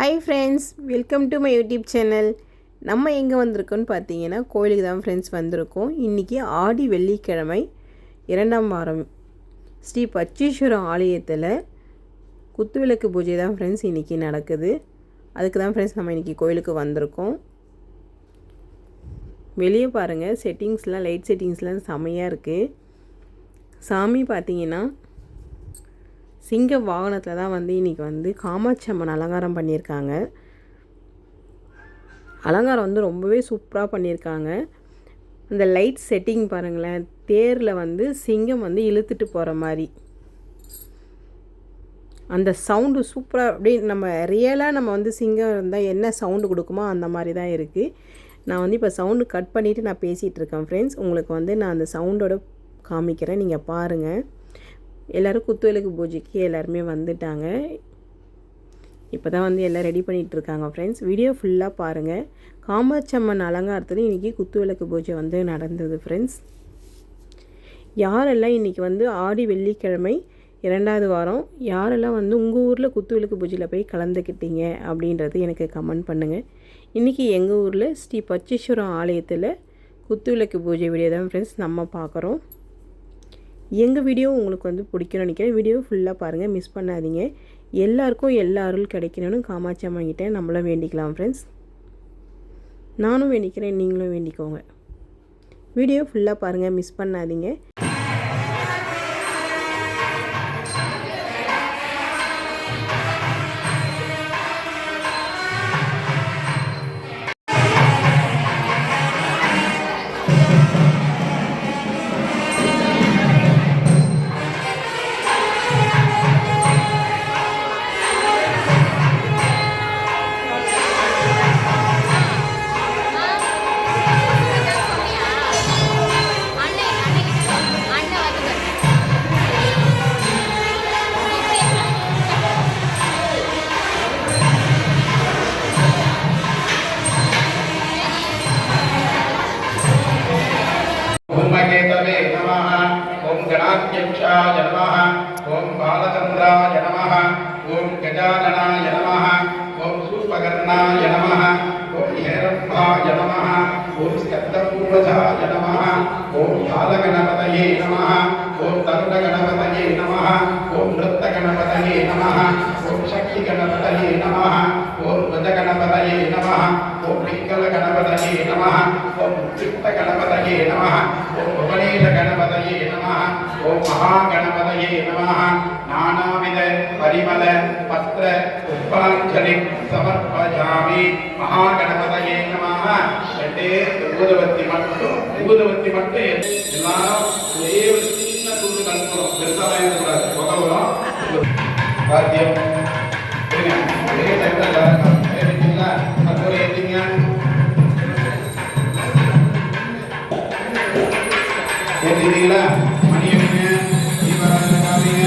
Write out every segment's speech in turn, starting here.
Hi friends, welcome to my YouTube channel. நம்ம எங்கே வந்திருக்கோன்னு பார்த்தீங்கன்னா கோயிலுக்கு தான் ஃப்ரெண்ட்ஸ் வந்திருக்கோம். இன்றைக்கி ஆடி வெள்ளிக்கிழமை 2ஆம் வாரம் ஸ்ரீ பச்சீஸ்வரம் ஆலயத்தில் குத்துவிளக்கு பூஜை தான் ஃப்ரெண்ட்ஸ் இன்றைக்கி நடக்குது. அதுக்கு தான் ஃப்ரெண்ட்ஸ் நம்ம இன்றைக்கி கோயிலுக்கு வந்திருக்கோம். வெளியே பாருங்கள், செட்டிங்ஸ்லாம் லைட் செட்டிங்ஸ்லாம் செமையாக இருக்குது. சாமி பார்த்தீங்கன்னா சிங்க வாகனத்தில் தான் இன்றைக்கி காமாட்சி அம்மன் அலங்காரம் பண்ணியிருக்காங்க. அலங்காரம் ரொம்பவே சூப்பராக பண்ணியிருக்காங்க. அந்த லைட் செட்டிங் பாருங்களேன், தேரில் சிங்கம் இழுத்துட்டு போகிற மாதிரி அந்த சவுண்டு சூப்பராக அப்படியே நம்ம ரியலாக நம்ம சிங்கம் இருந்தால் என்ன சவுண்டு கொடுக்குமோ அந்த மாதிரி தான் இருக்குது. நான் இப்போ சவுண்டு கட் பண்ணிவிட்டு நான் பேசிகிட்டு இருக்கேன் ஃப்ரெண்ட்ஸ். உங்களுக்கு நான் அந்த சவுண்டோட காமிக்கிறேன், நீங்கள் பாருங்கள். எல்லோரும் குத்துவிளக்கு பூஜைக்கு எல்லாருமே வந்துட்டாங்க. இப்போ தான் எல்லாம் ரெடி பண்ணிகிட்ருக்காங்க ஃப்ரெண்ட்ஸ். வீடியோ ஃபுல்லாக பாருங்கள். காமாட்சி அம்மன் அலங்காரத்தில் இன்றைக்கி குத்துவிளக்கு பூஜை நடந்தது ஃப்ரெண்ட்ஸ். யாரெல்லாம் இன்றைக்கி ஆடி வெள்ளிக்கிழமை 2வது வாரம் யாரெல்லாம் உங்கள் ஊரில் குத்துவிளக்கு பூஜையில் போய் கலந்துக்கிட்டீங்க அப்படின்றது எனக்கு கமெண்ட் பண்ணுங்கள். இன்றைக்கி எங்கள் ஊரில் ஸ்ரீ பச்சீஸ்வரம் ஆலயத்தில் குத்துவிளக்கு பூஜை வீடியோ தான் ஃப்ரெண்ட்ஸ் நம்ம பார்க்குறோம். எங்கள் வீடியோ உங்களுக்கு பிடிக்கும்னு நினைக்கிறேன். வீடியோ ஃபுல்லாக பாருங்கள், மிஸ் பண்ணாதீங்க. எல்லாருக்கும் எல்லா அருள் கிடைக்கணும்னு காமாட்சி அம்மாங்கிட்ட நம்மளும் வேண்டிக்கலாம் ஃப்ரெண்ட்ஸ். நானும் வேண்டிக்கிறேன், நீங்களும் வேண்டிக்கோங்க. வீடியோ ஃபுல்லாக பாருங்கள், மிஸ் பண்ணாதீங்க. केतवे नमः। ओम गणाध्यक्षाय नमः। ओम बालचंद्राय नमः। ओम गजाननाय नमः। ओम सूर्पकर्णाय नमः। ओम हेरंबाय नमः। ओम स्कंदपूर्वजाय नमः। ओम बालगणपतये नमः। ओम तरुणगणपतये नमः। ओम नृत्यगणपतये नमः। ओम शक्तिगणपतये नमः। ओम गजगणपतये नमः। ओम पिंगलगणपतये नमः। ओम चित्तगणपतये नमः। ओम भुवनेश गणपतये नमः। ओम महागणपतये नमः। नानाविध परिमल पत्र पुष्पांजलि समर्पयामि। महागणपतये नमः. एटे ஊதுவத்தி மட்டும் எல்லாரும் ஒரே ஒரு சின்ன தூண்டு கலக்கணும், பெருசாக கூடாது. புகவரம் வாத்தியம் ஒரே டைம்ல எல்லாரும் ஏறிட்டீங்களா? அது ஏற்றிங்க. ஏற்றிட்டீங்களா? மணி எடுங்க, தீபாவளி காமிங்க.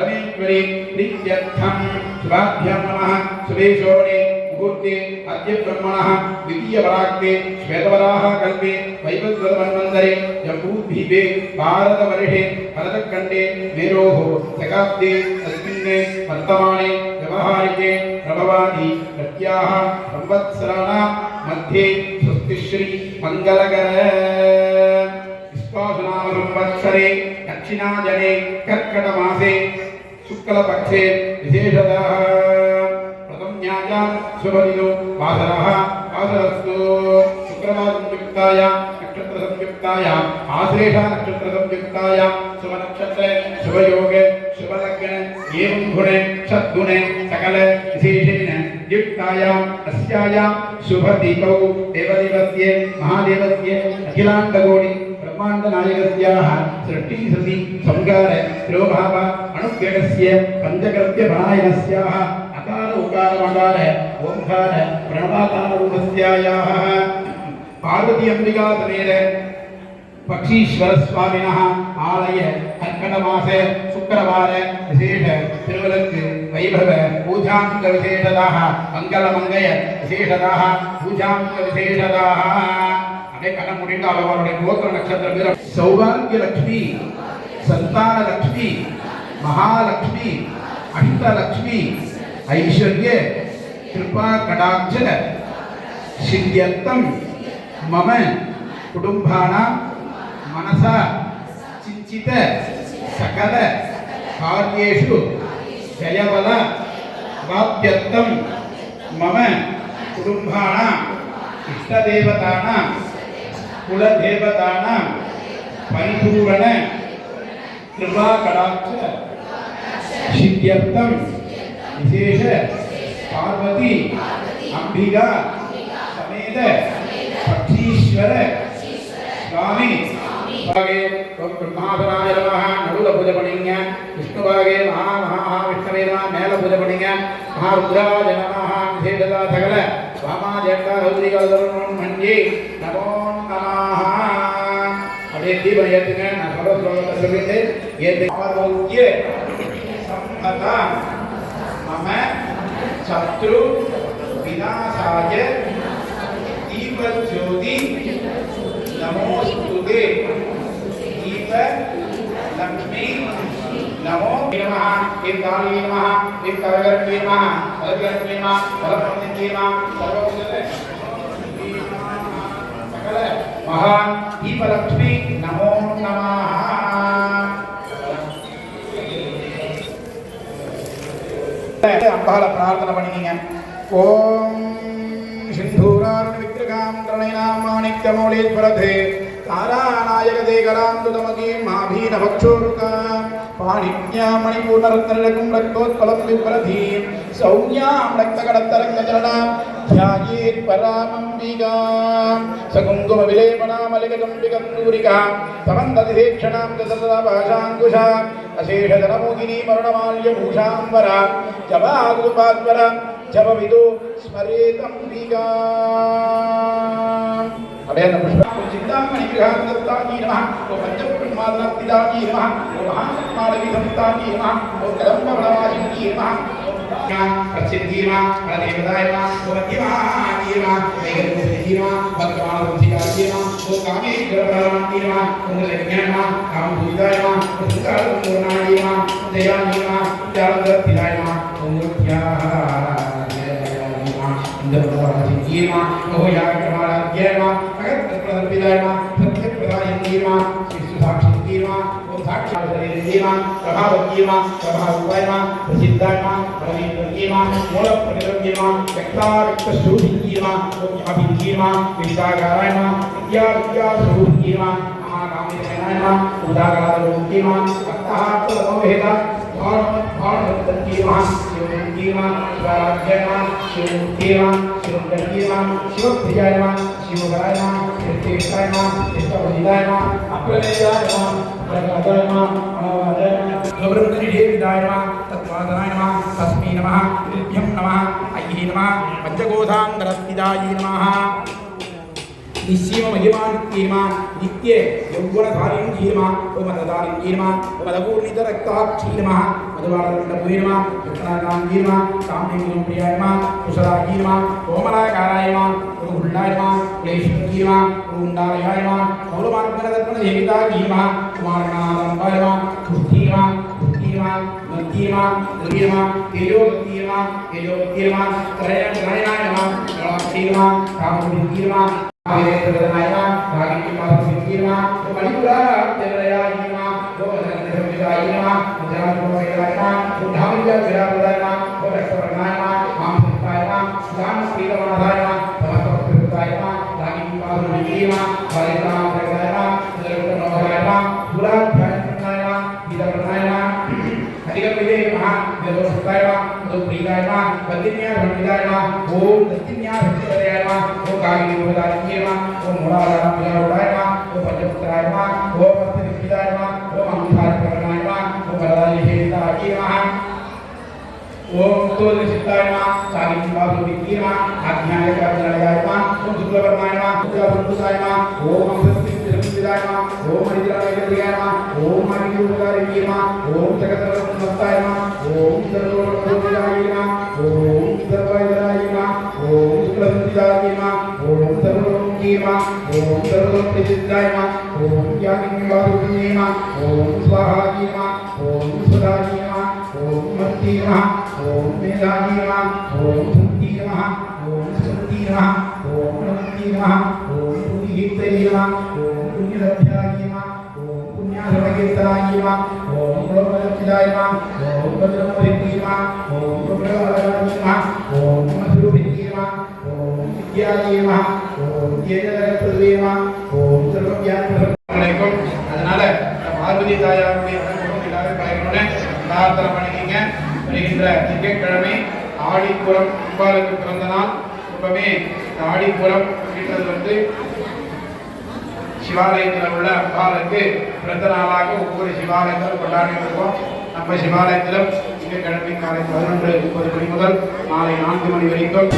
रवीश्वरी प्रीत्यर्थं शुभाभ्यां नमः। सुरेशोणे मुहूर्ते अद्य ब्रह्मणः द्वितीयवराक्ते श्वेतवराह कल्पे वैवस्वतमन्वन्तरे जम्बूद्वीपे भारतवर्षे भरतखण्डे मेरोः शताब्दे अस्मिन् वर्तमाने व्यवहारिके प्रभवादि प्रत्याः संवत्सराणां मध्ये स्वस्तिश्री मङ्गलकर संवत्सरे दक्षिणाजने कर्कटमासे शुक्लपक्षे विशेषतः प्रथम्यायां शुभदिनो वासरः वासरस्तु शुक्रवारसंयुक्तायां नक्षत्रसंयुक्तायाम् आश्लेषा नक्षत्रसंयुक्तायां शुभनक्षत्रे शुभयोगे शुभलग्ने एवं गुणे सद्गुणे सकल विशेषेण युक्तायाम् अस्यायां शुभदीपौ देवदेवस्य महादेवस्य अखिलाण्डकोटि ब्रह्माण्डनायकस्याः सृष्टिसति संगार तिरोभाव अनुग्रहस्य पञ्चकृत्यपरायणस्याः अकार उकार मकार ओंकार प्रणवाकार रूपस्यायाः पार्वती अंबिका समेत पक्षीश्वर स्वामिनः आलय कर्कटमासे शुक्रवार विशेष तिरुवलक्कु वैभव पूजांग विशेषदाः मंगलमंगय विशेषदाः पूजांग विशेषदाः अने कण्ण मूडिट्टु अवरुடைய गोत्र नक्षत्र पेर सौभाग्य लक्ष्मी संतान लक्ष्मी महालक्ष्मी अष्टलक्ष्मी ऐश्वर्य कृपा कटाक्ष सिद्ध्यर्थं मम कुटुंबानां मनसा चिंतित सकल कार्येषु जयबल प्राप्त्यर्थं मम कुटुंबानां इष्टदेवतानां कुलदेवतानां परिपूर्ण कृपा कटाक्ष सिद्ध्यर्थं विशेष पार्वती अंबिका समेत पक्षीश्वर स्वामी भागे ओम ब्रह्मासनाय नमः नडुल पूजा पण्णींग विष्णु भागे महाविष्णवे नमः मेल पूजा पण्णींग महारुद्राय नमः विशेषदा सकल वामा जटा रौद्रिकल्दरुण मन्ये नमो नमः अबे दीप ஏத்துங்க நான் சொல்றது சொல்லிட்டு ஏத்து ஆரோக்கிய சம்பதா मम शत्रु विनाशाय दीप ज्योति नमोस्तुते दीप लक्ष्मी नमो नमः इंद्राणी नमः इंद्रगर्भे नमः अलगर्भे नमः बलपन्ते नमः सर्वभूतले सकल महा दीप लक्ष्मी नमो नमः अंबाल प्रार्थना पण्णींग ओम सिंधूरारुण विग्रहां प्रणयनां माणिक्यमौलेश्वरधे तारानायकते करांतुतमकी माभीनभक्षोरुका पाणिज्ञां मणिपूर्णरत्नरकुं रक्तोत्पलं विप्रधीं सौम्यां रक्तकटत्तरङ्गचरणां ध्यायेत् परामम्बिकां सकुङ्कुमविलेपनामलिकचम्बिकन्दूरिकां समन्दतिधेक्षणां दशरथभाषाङ्कुशां अशेषधनमोहिनी मरुणमाल्यभूषाम्बरा जपादुपाद्वरा जपविदो स्मरेतम्बिका अभयन पुष्पं चिन्तामणि गृहां दत्तानि नमः ओ पंचब्रह्मादत्तिदानि नमः ओ महामालविधत्तानि नमः ओ कदम्बवनवासिनी नमः प्रसिद्धि नमः प्रदेवताय नमः ओ मध्यमानि नमः नैगर्भुद्धि नमः भक्तमानवधिकारि नमः ओ कामेश्वरपरमाणि नमः ओ लज्ञाय नमः कामभूताय नमः ओ सुकालपूर्णाय नमः दयानि नमः जालदत्तिदाय नमः ओ मूर्त्याः इंद्रप्रवासिनीमा ओयाग्रमाराध्यमा अगत्रप्रदर्पिदायमा सत्यप्रदायनीमा विश्वसाक्षिनीमा ओम साक्षात्कारेन्दीमा प्रभावकीमा प्रभाववायमा प्रसिद्धायमा परमेन्द्रीमा मूलप्रतिरंगीमा व्यक्ताव्यक्तशून्यीमा ओम अभिन्नीमा विशागारायमा विद्याविद्याशून्यीमा महाकामेशनायमा उदागारोन्यीमा अर्थात्मवेदा भारतकीमा शिवकीमा स्वराज्यमा शिवकीमा शिवदकीमा शिवप्रियायमा शिवरायमा शिवतेशायमा शिवपदिदायमा अप्रमेयायमा प्रगदायमा अनवादायमा गौरवनिधेविदायमा तत्वादनायमा तस्मै नमः तुभ्यं नमः अय्ये नमः पंचकोशान्तरस्थिदायै नमः निश्चीम महिमान्येमा नित्य यौवनधारिण्येमा ओ मदधारिण्येमा ओ मदपूर्णितरक्ताक्षीर्मा मधुवारदण्डपुरीर्मा कृष्णानाम्येमा साम्येमा कुशलायेमा कोमलाकारायमा ओ हुल्लायमा क्लेशपतियेमा उन्दारयायमा मौलमार्गनदत्मदेवितायेमा कुमारनादम्बायमा कुष्ठीमा कुष्ठीमा मध्येमा द्रव्येमा तेजोगतीयेमा तेजोगतीयेमा त्रयनायमा कलाक्षीर्मा कामोदितीयेमा आयेन्द्रनायमा भागिनीमा सिद्धिमा मणिपुरा देवयायमा गोवर्धनदेवयायमा जनार्दनयायमा बुद्धाविद्याविराजयायमा गोरक्षवर्णायमा मामसुतायमा दानश्रीरमणायमा समस्तपुत्रायमा भागिनीमा सिद्धिमा भागिनीमा देवयायमा गुलाध्यायमा विदवर्णायमा अधिगमिते महा देवसुतायमा दुप्रीतायमा वदिन्याधर्मितायमा ओम दत्तिन्याधर्मितायमा ओ कागिनीवदायमा ओ मोरालायमा ओ पंचपुत्रायमा ओ पत्तिविदायमा ओ मंगलायमा ओ वरदायितायमा ओम तोलसितायमा सागिनीमा दुप्रीतायमा आज्ञायकार्यायमा ओ दुर्लभवर्णायमा उद्यावृतायमा ओ मंगलसिद्धिदायमा ओ मणिद्रायकार्यायमा ओ मणिद्रायमा सर्वकार्यकारिणी नमः ओम जगतरत्नमस्ताय नमः ओम सर्वलोकविदाय नमः ओम सर्वैराय नमः ओम शुक्लसंचिताय नमः ओम सर्वलोकी नमः ओम सर्वलोकप्रतिष्ठाय नमः ओम ज्ञानिवादुन्ये नमः ओम स्वाहाय नमः ओम सुधाय नमः ओम मत्ति नमः ओम मेधाय नमः ओम भुक्ति नमः ओम सुक्ति नमः ओम नमति नमः ओम पुण्यहिते नमः ओम पुण्यलभ्याय नमः ओम पुण्याधर्मकीर्तनाय नमः ओम लोकलक्षिताय नमः ओम वज्रमभिन्ने नमः ओम प्रभवराय नमः ओम मधुरभिन्ने नमः ओम विद्याय नमः ओम तेजसर्वे नमः ओम सर्वज्ञानप्रदायकम அதனால பார்வதி தாயாருடைய அனுகிரகம் எல்லாரும் பயனுடனே பிரார்த்தனை பண்ணிக்கங்க. வருகின்ற திங்கட்கிழமை ஆடிப்புறம் அம்பாளுக்கு பிறந்த நாள். எப்பவுமே இந்த ஆடிப்புறம் அப்படின்றது சிவாலயத்தில் உள்ள அம்பாளுக்கு பிறந்த நாளாக ஒவ்வொரு சிவாலயத்திலும் கொண்டாடி இருக்கோம். நம்ம சிவாலயத்திலும் திங்கட்கிழமை காலை 11:30 மணி முதல் மாலை 4 மணி வரைக்கும்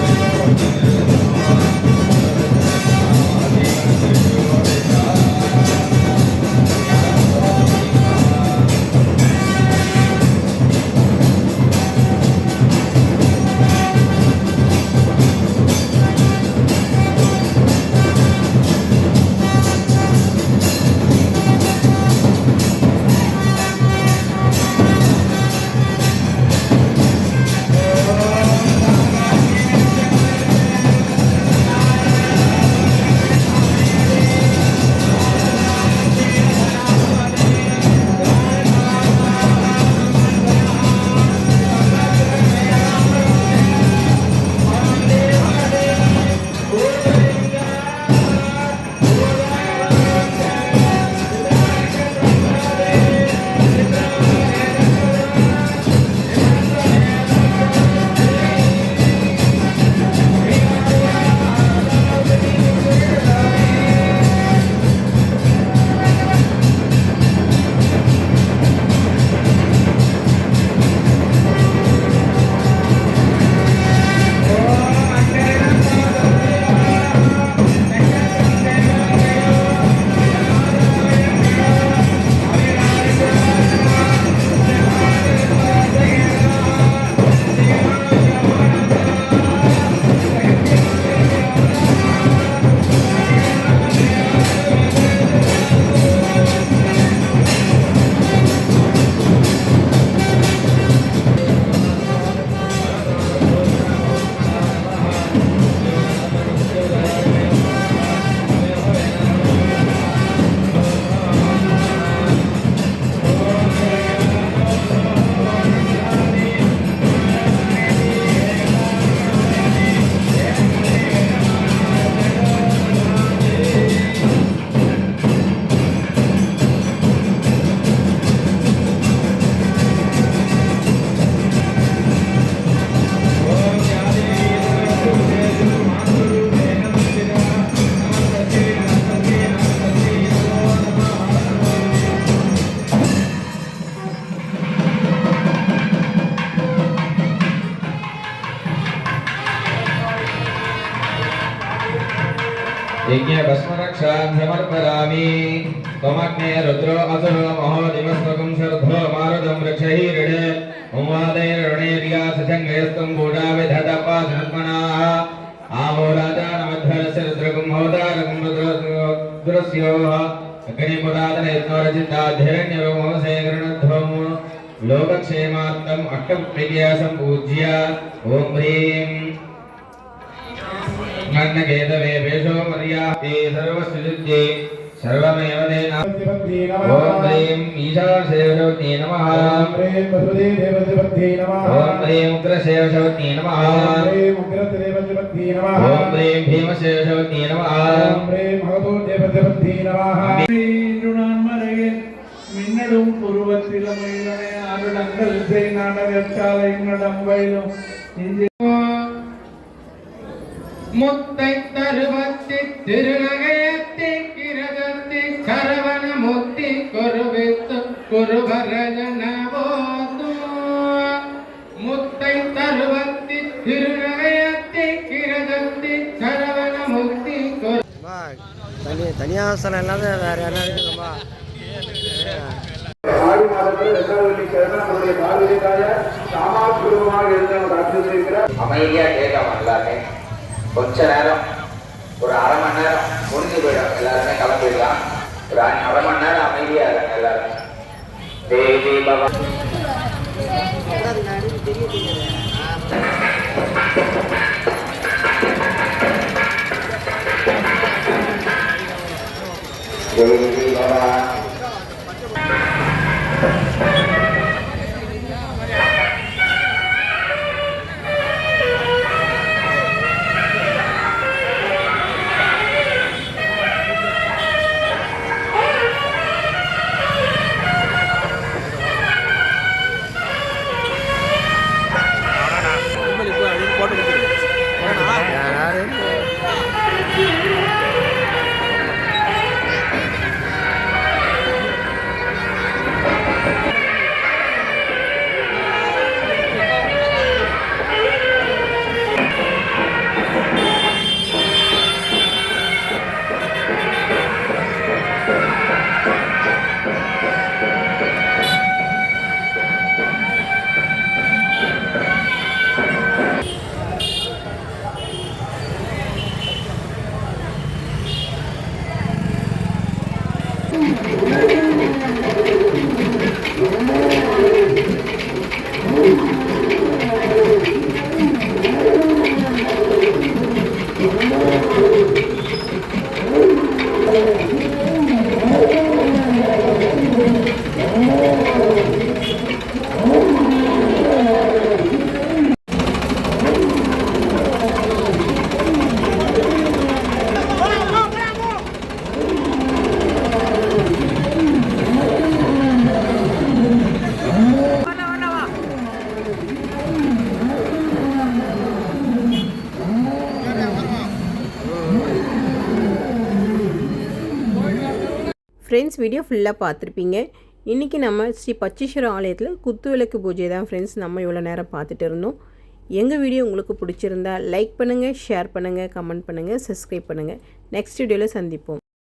यज्ञ भस्मरक्षां समर्पयामि त्वमग्ने रुद्रो असुरो महो दिवस्वकं शर्धो मारुतं वृक्षहिरणे उमादैरणे सचङ्गयस्तं बूढा विधदपासनत्मनाः आमोराजानमध्वरस्य रुद्रगुं होदारगुं रुद्रस्योः अग्निपुरातनयत्नोरचिताध्यरण्यरोमोसे गृणध्वं लोकक्षेमार्थम् अष्टप्रिया सम्पूज्य ॐ ह्रीं नन्नकेतवे वेशो मर्याते सर्वस्विद्ये सर्वमेव तेन ॐ ह्रीं ईशानसेवशवत्यै नमः ॐ ह्रीं वसुदेवदेवशवत्यै नमः ॐ ह्रीं उग्रसेवशवत्यै नमः ॐ ह्रीं उग्रदेवशवत्यै नमः ॐ ह्रीं भीमसेवशवत्यै नमः ॐ ह्रीं भगवतोदेवशवत्यै नमः மின்னடும் புருவத்திலமையிலே அருடங்கள் செய் நாடகச்சாலை நடம்பயிலும் முத்தை தருவத்தி திருநகையத்தி கிரகத்தி சரவண முத்தி குருவித்து குருவரஜனவோது முத்தை தருவத்தி திருநகையத்தி கிரகத்தி சரவண முத்தி தனியாக இல்லாத வேற யாரும் இருக்குங்கம்மா ஆடி மாத நம்முடைய பார்வதிக்காக சாமாசுரமாக இருந்தவங்க ராட்சசிருக்கிறார். அமைதியா கேட்கலாம் எல்லாருமே. கொஞ்ச நேரம் ஒரு அரை மணி நேரம் முடிஞ்சு போயிடும். எல்லாருமே கிளம்பிடலாம். ஒரு அரை மணி நேரம் அமைதியா இருங்க எல்லாருமே. தேவி பவா தேவி பவா ஃப்ரெண்ட்ஸ், வீடியோ ஃபுல்லாக பார்த்துருப்பீங்க. இன்றைக்கி நம்ம ஸ்ரீ பச்சீஸ்வரம் ஆலயத்தில் குத்துவிளக்கு பூஜை தான் ஃப்ரெண்ட்ஸ் நம்ம இவ்வளோ நேரம் பார்த்துட்டு இருந்தோம். எங்கள் வீடியோ உங்களுக்கு பிடிச்சிருந்தா லைக் பண்ணுங்கள், ஷேர் பண்ணுங்கள், கமெண்ட் பண்ணுங்கள், சப்ஸ்கிரைப் பண்ணுங்கள். நெக்ஸ்ட் வீடியோவில் சந்திப்போம்.